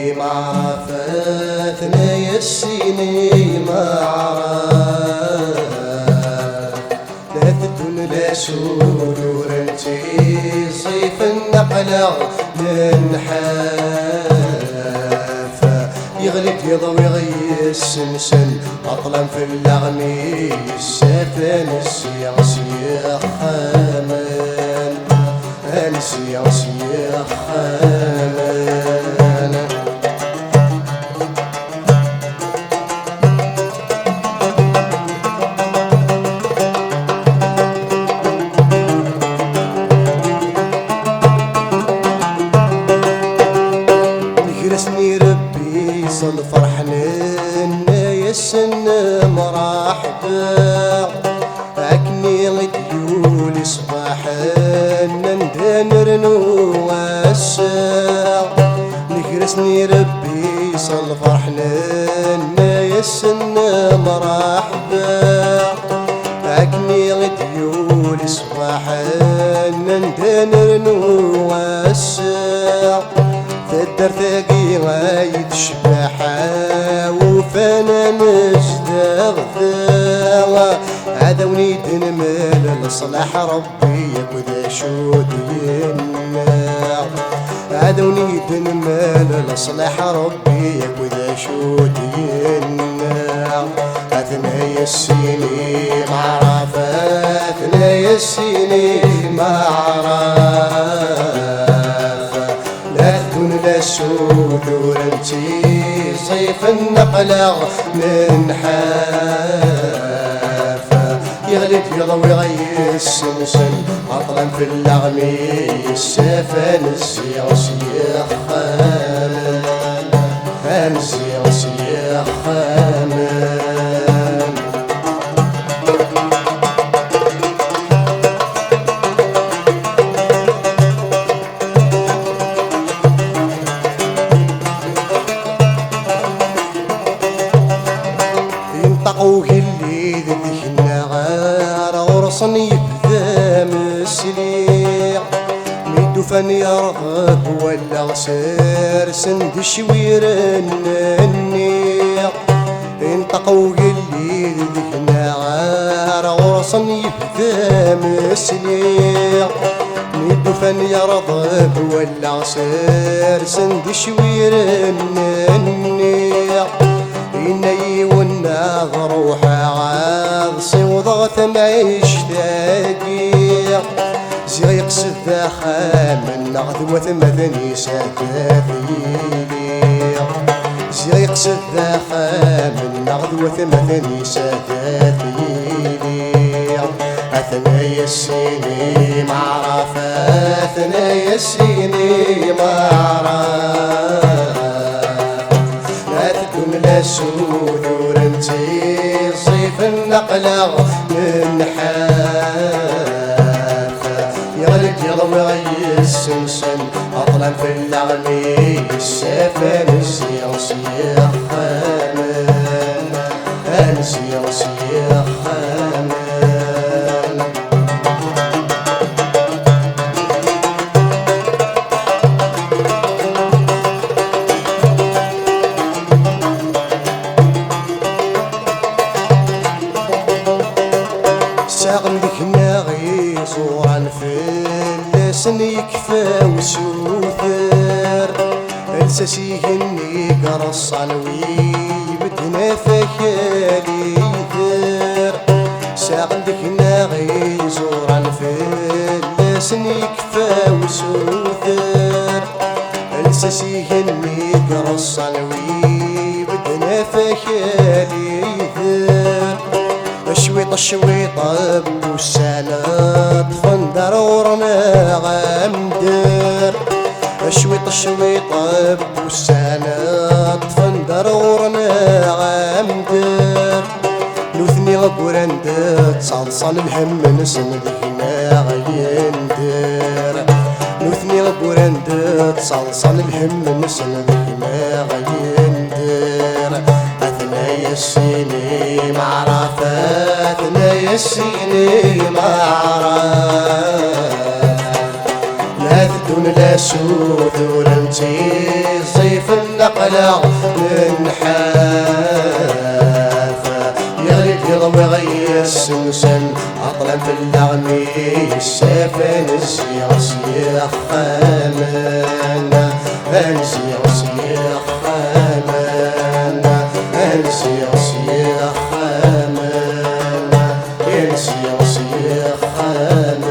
imaaraf ثنايا السيني imaaraf لا تدون لا سود ورنتي صيف النقلة للنحاف يغلب يضوي غي السنسن أطلم في اللغمي السافن السياس يخامان السياس يخامان نجرسني ربي صل فرحنين يا السن مرحبا عكني غديولي صباحا ندانر نواسع نجرسني ربي صل فرحنين يا السن مرحبا عكني غديولي صباحا ندانر نواسع تدر ثاقي غايد شباحة وفانا نجدغ عدوني تنمل لصلاح ربي يكذا شود يناع عدوني تنمل لصلاح ربي يكذا شود يناع ثنايا السيني معرف ثنايا السيني معرف لا تكون لا سود ورنتي صيف النقلة من حافة يغلب يضوي غي السنسن أطلم في اللغمي السافن السياس يخامان السياس يخامان ينطقوه اللي ذبح النغار ورصني يبدا مسليع ميدو فن يرغب ولا غسير سند شوير النيع ينطقوه اللي ذبح النغار ورصني يبدا مسليع ميدو فن يرغب ولا غسير سند شوير النيع إني والناظر وحاغصي وضغط معيش تاقيع زي يقصد ذاخا من غدوة مثني ساتاثيليع زي يقصد ذاخا من غدوة مثني ساتاثيليع ثنايا السيني معرف ثنايا السيني معرف لا سود ورنتي صيف النقلة من حافة يغلق يضوي غي السنسن أطلم في اللغمي السافن السياس يخامان السياس يخامان ساغن ذيك ناغي صورا في اللسن يكفى وسوثر الساسيه اني قرص علوي بدنا فكالي ثر ساغن ذيك ناغي صورا في اللسن يكفى وسوثر الساسيه اني قرص علوي بدنا فكالي ثر شويط الشويطة بوسالة فندر ورنا غامدر شويط الشويطة بوسالة فندر ورنا غامدر نوثني غبورند تصلصل الهم نسند هنا غيندر نوثني غبورند تصلصل الهم نسند هنا غيندر ثنايا السيني معرف ثنايا السيني معرف لا تدون لا سود ولنتي صيف النقلة النحافة يغلي يضوي غي السنسن عطلا في اللغمي السافن السيغ سيغ خامنا السيغ سيغ خامنا السيغ سيغ خامنا السيغ سيغ خامنا